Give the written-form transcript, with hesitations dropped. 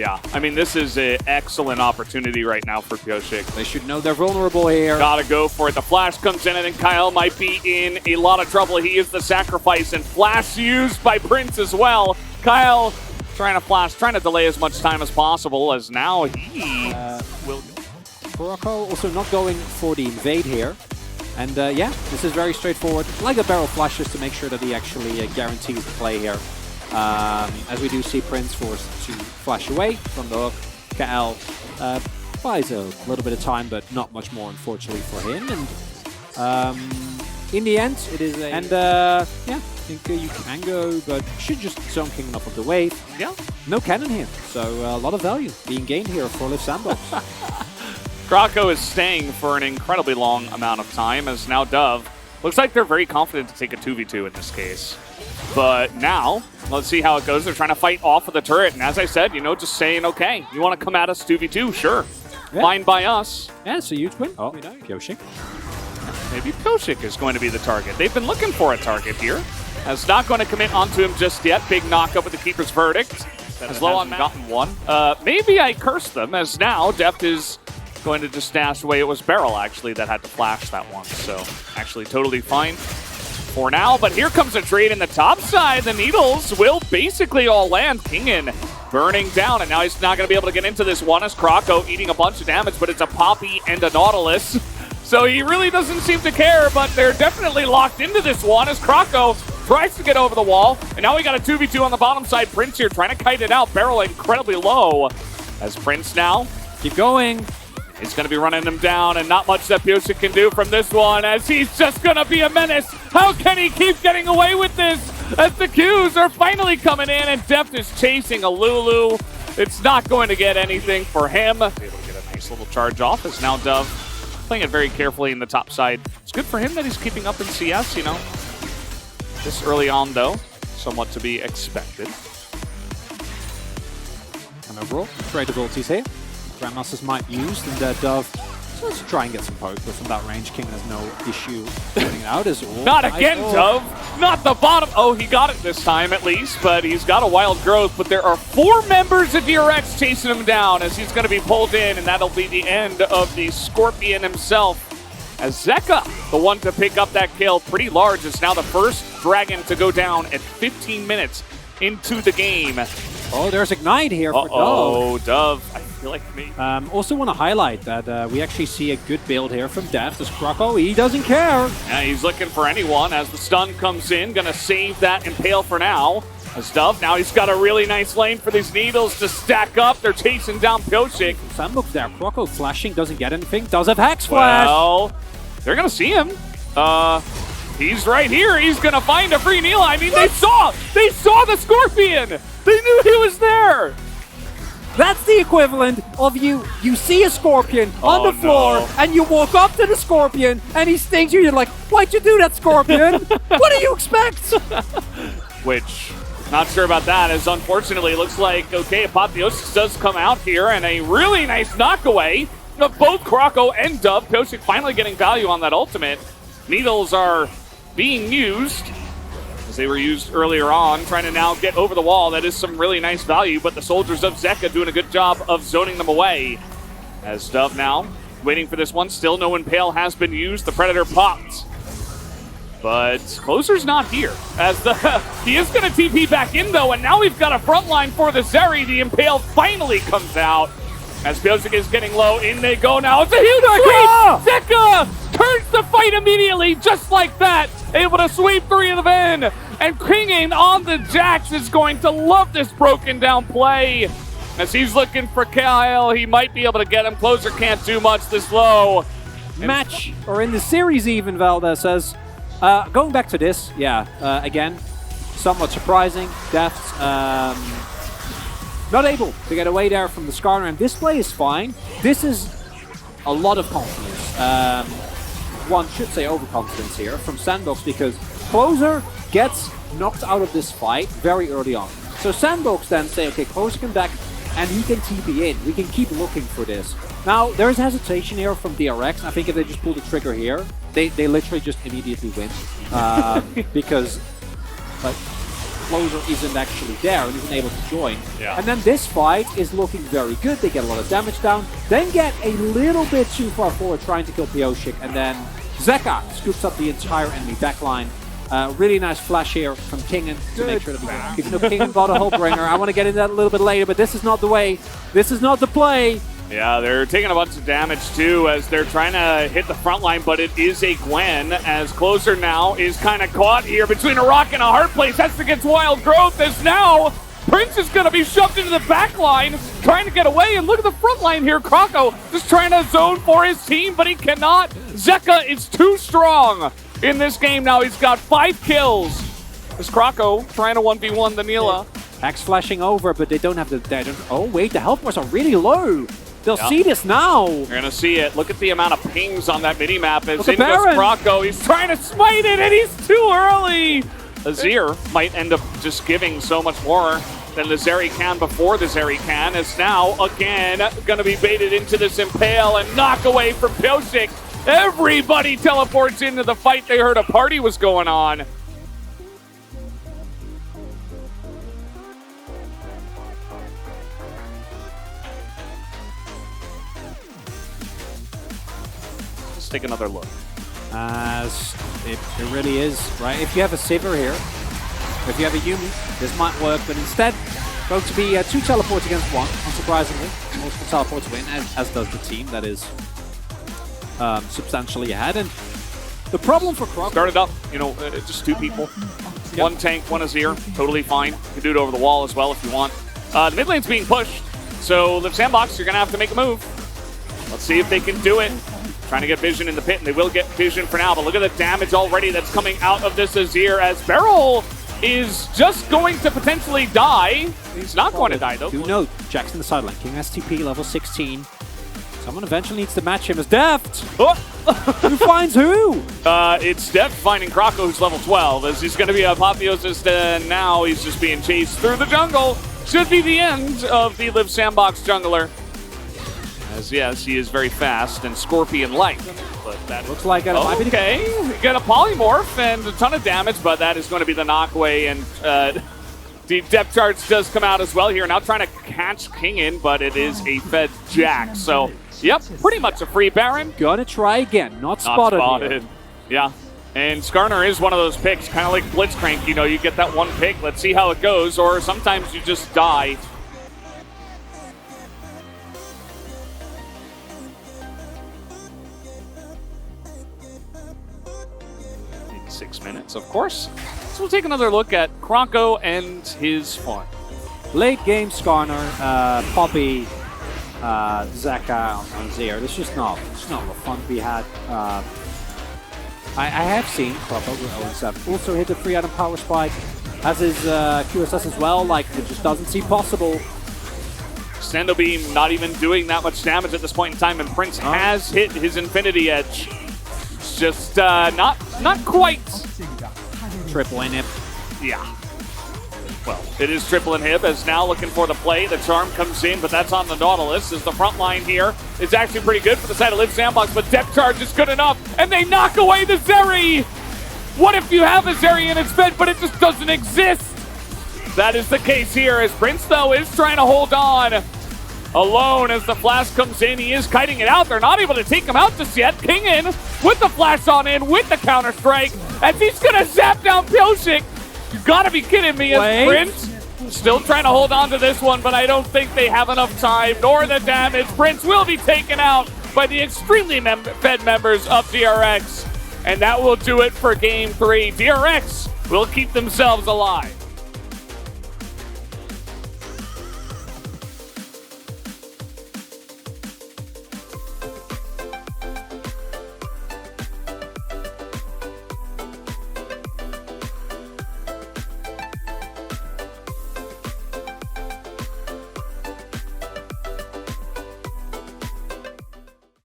Yeah, I mean, this is an excellent opportunity right now for Pyosik. They should know they're vulnerable here. Gotta go for it. The flash comes in, and then Kyle might be in a lot of trouble. He is the sacrifice, and flash used by Prince as well. Kyle trying to flash, trying to delay as much time as possible, as now he will... Kuroko also not going for the invade here. And yeah, this is very straightforward. Like the barrel flashes to make sure that he actually guarantees the play here. As we do see Prince forced to flash away from the hook. KL buys a little bit of time, but not much more, unfortunately, for him. And in the end, it is a... And yeah, I think you can go, but should just zone king enough of the wave. Yeah. No cannon here, so a lot of value being gained here for Live Sandbox. Krako is staying for an incredibly long amount of time, as now Dove looks like they're very confident to take a 2v2 in this case. But now, let's see how it goes. They're trying to fight off of the turret, and as I said, you know, just saying, okay, you want to come at us 2v2? Sure. Yeah. Fine by us. Yeah, it's a huge win. Oh, Pyosik. Maybe Pyosik is going to be the target. They've been looking for a target here. As not going to commit onto him just yet. Big knockup with the Keeper's Verdict. As low on gotten one. Maybe I cursed them, as now Deft is going to just dash away. It was Beryl, actually, that had to flash that one. So, actually, totally fine for now. But here comes a trade in the top side. The Needles will basically all land. Kingen burning down, and now he's not going to be able to get into this one as Krako eating a bunch of damage, but it's a Poppy and a Nautilus. So he really doesn't seem to care, but they're definitely locked into this one as Krako tries to get over the wall. And now we got a 2v2 on the bottom side. Prince here trying to kite it out. Beryl incredibly low as Prince now. Keep going. He's going to be running him down, and not much that Pyosik can do from this one, as he's just going to be a menace. How can he keep getting away with this? As the Qs are finally coming in, and Deft is chasing a Lulu. It's not going to get anything for him. Be able to get a nice little charge off, as now Dove playing it very carefully in the top side. It's good for him that he's keeping up in CS, you know. This early on, though, somewhat to be expected. And overall, great abilities here. Grandmasters might use, and Dove. So let's try and get some poke, but from that range, King has no issue getting it out as well. Not again, Dove! Not the bottom! Oh, he got it this time at least, but he's got a wild growth, but there are 4 members of DRX chasing him down as he's going to be pulled in, and that'll be the end of the Scorpion himself. As Zeka, the one to pick up that kill pretty large, is now the first Dragon to go down at 15 minutes into the game. Oh, there's Ignite here for Dove. Oh, Dove. I feel like me. Also want to highlight that we actually see a good build here from Deft as Krako. He doesn't care. Yeah, he's looking for anyone as the stun comes in. Gonna save that Impale for now. As Dove, now he's got a really nice lane for these Needles to stack up. They're chasing down Pyosik. Sandbox there. Krako flashing, doesn't get anything. Does have Hex Flash. Well, they're gonna see him. He's right here. He's gonna find a free Neela. I mean, they saw the Scorpion. They knew he was there. That's the equivalent of you see a Scorpion on the floor, and you walk up to the Scorpion, and he stings you. You're like, why'd you do that, Scorpion? What do you expect? Which, not sure about that, as unfortunately it looks like, okay, Apotheosis does come out here, and a really nice knockaway of both Krako and Dove. Pyosik finally getting value on that ultimate. Needles are being used, as they were used earlier on, trying to now get over the wall. That is some really nice value, but the soldiers of Zeka doing a good job of zoning them away. As Dove now, waiting for this one, still no Impale has been used. The Predator popped. But Closer's not here, as he is going to TP back in, though, and now we've got a front line for the Zeri. The Impale finally comes out, as Pyosik is getting low. In they go now. It's a huge sweep! Zeka turns the fight immediately, just like that. Able to sweep 3 of the Ven. And Kingen on the Jax is going to love this broken down play. As he's looking for Kyle, he might be able to get him. Closer can't do much this low. Match, or in the series even, Valdez says. Going back to this, yeah, again, somewhat surprising. Deft not able to get away there from the Skarner, and this play is fine. This is a lot of confidence. One should say overconfidence here from Sandbox, because Closer gets knocked out of this fight very early on. So Sandbox then say, okay, Closer can back, and he can TP in. We can keep looking for this. Now, there is hesitation here from DRX. I think if they just pull the trigger here, they literally just immediately win. Because, like, Closer isn't actually there and isn't able to join. Yeah. And then this fight is looking very good. They get a lot of damage down, then get a little bit too far forward trying to kill Pyosik, and then Zeka scoops up the entire enemy backline. Really nice flash here from Kingen to make sure that we get, even though Kingen got a Hullbringer. I want to get into that a little bit later, but this is not the way. This is not the play. Yeah, they're taking a bunch of damage too as they're trying to hit the front line, but it is a Gwen as Closer now is kind of caught here between a rock and a hard place. That's against Wild Growth as now Prince is going to be shoved into the back line trying to get away, and look at the front line here. Kroko just trying to zone for his team, but he cannot. Zeka is too strong in this game now. He's got 5 kills. This Kroko trying to 1v1 the Nila. Axe flashing over, but they don't have the... Oh, wait, the health bars are really low. They'll see this now. You're going to see it. Look at the amount of pings on that minimap as in goes Baron. Kroko. He's trying to smite it, and he's too early. Azir might end up just giving so much more than the Zeri can before the Zeri can, as now, again, going to be baited into this Impale and knock away from Pyosik. Everybody teleports into the fight. They heard a party was going on. Let's take another look. As it really is, right? If you have a Sivir here, if you have a Yuumi, this might work, but instead, going to be 2 teleports against 1, unsurprisingly. Multiple teleports win, as does the team that is substantially ahead. And the problem for Kroko... Started up, you know, just 2 people. Yep. 1 tank, 1 Azir, totally fine. You can do it over the wall as well if you want. The mid lane's being pushed, so Live Sandbox, you're going to have to make a move. Let's see if they can do it. Trying to get Vision in the pit, and they will get Vision for now, but look at the damage already that's coming out of this Azir as Beryl is just going to potentially die. He's not going to die, though. Do note, Jackson the sideline, King STP, level 16. Someone eventually needs to match him as Deft. Oh. Who finds who? It's Deft finding Kroko, who's level 12, as he's going to be Apotheosis, and now he's just being chased through the jungle. Should be the end of the Live Sandbox jungler. As yes, he is very fast and Scorpion-like. But that looks like it might be okay. Get a polymorph and a ton of damage, but that is going to be the knockaway. And the depth charge does come out as well here. Now trying to catch King in, but it is a fed Jack. So, yep, pretty much a free Baron. Gonna try again. Not spotted. Here. Yeah. And Skarner is one of those picks, kind of like Blitzcrank. You know, you get that one pick, let's see how it goes, or sometimes you just die. 6 minutes, of course. So we'll take another look at Kroko and his fun. Late game Skarner, Poppy, Zeka on Zir. There's just not the fun to be had. I have seen Kroko with 0-7 also hit the 3-item power spike, as is QSS as well. Like, it just doesn't seem possible. Sando Beam not even doing that much damage at this point in time, and Prince has hit his Infinity Edge. It's just not quite. Triple inhib. Yeah. Well, it is triple inhib as now looking for the play. The charm comes in, but that's on the Nautilus as the front line here is actually pretty good for the side of Live Sandbox, but depth charge is good enough, and they knock away the Zeri! What if you have a Zeri in its bed, but it just doesn't exist? That is the case here, as Prince, though, is trying to hold on alone as the flash comes in. He is kiting it out. They're not able to take him out just yet. King in with the flash on in with the counter-strike as he's going to zap down Pyosik. You gotta be kidding me, as Prince still trying to hold on to this one, but I don't think they have enough time nor the damage. Prince will be taken out by the extremely fed members of DRX, and that will do it for Game 3. DRX will keep themselves alive.